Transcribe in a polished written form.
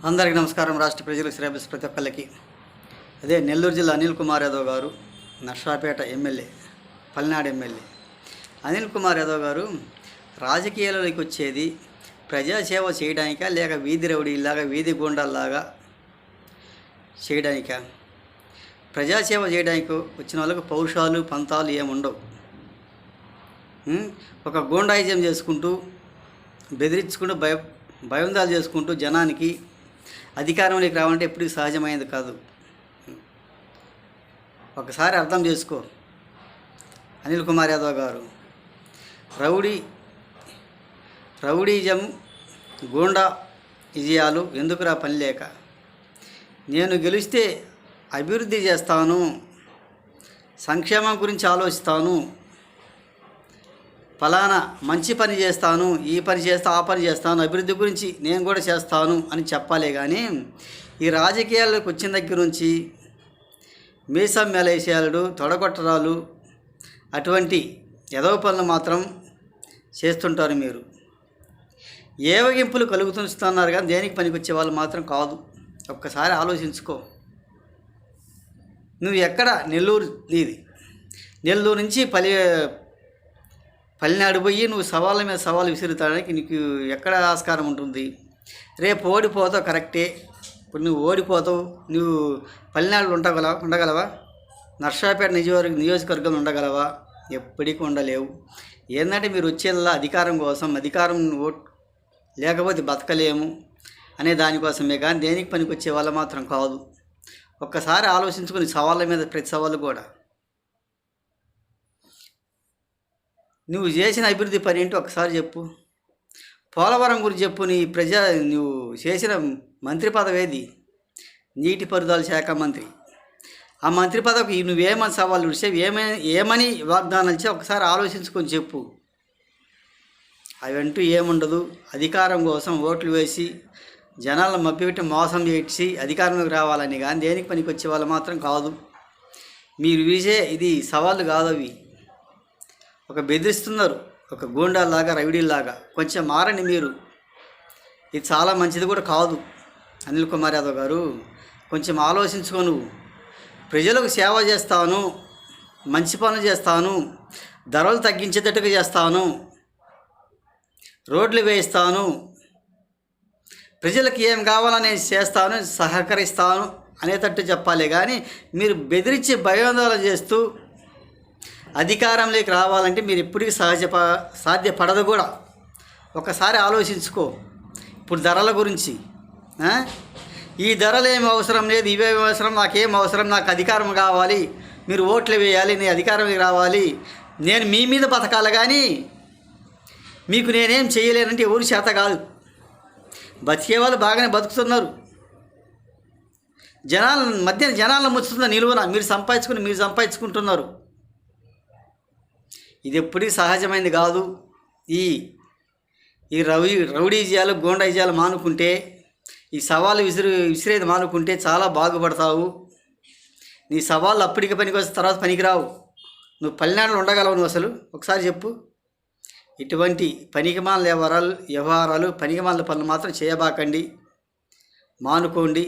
అందరికీ నమస్కారం. రాష్ట్ర ప్రజలకు శ్రేయస్ ప్రతి ఒక్కళ్ళకి. అదే నెల్లూరు జిల్లా అనిల్ కుమార్ యాదవ్ గారు, నర్సాపేట ఎమ్మెల్యే, పల్నాడు ఎమ్మెల్యే అనిల్ కుమార్ యాదవ్ గారు రాజకీయాలలోకి వచ్చేది ప్రజాసేవ చేయడానికా లేక వీధి రౌడీలాగా వీధి గూండాల్లాగా చేయడానికా? ప్రజాసేవ చేయడానికి వచ్చిన వాళ్ళకు పౌరుషాలు పంతాలు ఏముండవు. ఒక గూండాయిజం చేసుకుంటూ బెదిరించుకుంటూ భయందాలు చేసుకుంటూ జనానికి అధికారంలోకి రావాలంటే ఎప్పటికీ సహజమైనది కాదు. ఒకసారి అర్థం చేసుకో అనిల్ కుమార్ యాదవ్ గారు. రౌడీజం గూండా విజయాలు ఎందుకురా పని లేక? నేను గెలిస్తే అభివృద్ధి చేస్తాను, సంక్షేమం గురించి ఆలోచిస్తాను, ఫలానా మంచి పని చేస్తాను, ఈ పని చేస్తా ఆ పని చేస్తాను, అభివృద్ధి గురించి నేను కూడా చేస్తాను అని చెప్పాలే కానీ ఈ రాజకీయాల్లోకి వచ్చిన దగ్గర నుంచి మీసం మెలేసియాలు, తొడగొట్టరాలు అటువంటి ఎదవ పనులు మాత్రం చేస్తుంటారు. మీరు ఏవగింపులు కలుగుతున్నారు కానీ దేనికి పనికొచ్చే వాళ్ళు మాత్రం కాదు. ఒక్కసారి ఆలోచించుకో. నువ్వు ఎక్కడ నెల్లూరు నీది, నెల్లూరు నుంచి పల్నాడు పోయి నువ్వు సవాళ్ళ మీద సవాలు విసురుతాడానికి నీకు ఎక్కడ ఆస్కారం ఉంటుంది? రేపు ఓడిపోతావు కరెక్టే. ఇప్పుడు నువ్వు ఓడిపోతావు, నువ్వు పల్నాడులో ఉండగలవా? నర్సాపేట నియోజకవర్గంలో ఉండగలవా? ఎప్పటికీ ఉండలేవు. ఏంటంటే మీరు వచ్చేలా అధికారం కోసం, అధికారం లేకపోతే బతకలేము అనే దానికోసమే కానీ దేనికి పనికి వచ్చే వాళ్ళు మాత్రం కాదు. ఒక్కసారి ఆలోచించుకుని సవాళ్ళ మీద ప్రతి సవాళ్ళు కూడా నువ్వు చేసిన అభివృద్ధి పని ఏంటో ఒకసారి చెప్పు. పోలవరం గురించి చెప్పు. నువ్వు చేసిన మంత్రి పదవి ఏది? నీటిపారుదల శాఖ మంత్రి. ఆ మంత్రి పదవికి నువ్వేమని సవాళ్ళు విడిచావు, ఏమని వాగ్దానాలు ఇచ్చావు ఒకసారి ఆలోచించుకొని చెప్పు. అవంటూ ఏముండదు. అధికారం కోసం ఓట్లు వేసి జనాలను మభ్యపెట్టి మోసం చేసి అధికారంలోకి రావాలని కానీ దేనికి పనికి వచ్చే వాళ్ళు మాత్రం కాదు. మీరు ఇది సవాళ్ళు కాదు. అవి ఒక బెదిరిస్తున్నారు, ఒక గూండాలాగా రౌడీలాగా. కొంచెం మారండి మీరు. ఇది చాలా మంచిది కూడా కాదు. అనిల్ కుమార్ యాదవ్ గారు కొంచెం ఆలోచించుకో. నువ్వు ప్రజలకు సేవ చేస్తాను, మంచి పనులు చేస్తాను, ధరలు తగ్గించేటట్టుగా చేస్తాను, రోడ్లు వేయిస్తాను, ప్రజలకు ఏం కావాలని నేను చేస్తాను, సహకరిస్తాను అనేటట్టు చెప్పాలి కానీ మీరు బెదిరించి భయోందోళన చేస్తూ అధికారంలోకి రావాలంటే మీరు ఎప్పటికీ సాధ్యపడదు కూడా. ఒకసారి ఆలోచించుకో. ఇప్పుడు ధరల గురించి, ఈ ధరలు ఏమి అవసరం లేదు, ఇవేమి అవసరం, నాకేం అవసరం, నాకు అధికారం కావాలి, మీరు ఓట్లు వేయాలి, నేను అధికారంలోకి రావాలి, నేను మీ మీద బతకాలి కానీ మీకు నేనేం చేయలేనంటే ఎవరు చేత కాదు. బతికే వాళ్ళు బాగానే బతుకుతున్నారు. జనాలను ముచ్చుతున్న నిలువన మీరు సంపాదించుకుంటున్నారు. ఇది ఎప్పటికీ సహజమైనది కాదు. ఈ రౌడీజాలు గోండాయిజాలు మానుకుంటే, ఈ సవాళ్ళు విసిరేది మానుకుంటే చాలా బాగుపడతావు. నీ సవాళ్ళు అప్పటికి పనికి వస్తే తర్వాత పనికిరావు. నువ్వు పల్నాడులో ఉండగలవు నువ్వు అసలు? ఒకసారి చెప్పు. ఇటువంటి పనికిమాల వ్యవహారాలు పనికిమాల పనులు మాత్రం చేయబాకండి, మానుకోండి.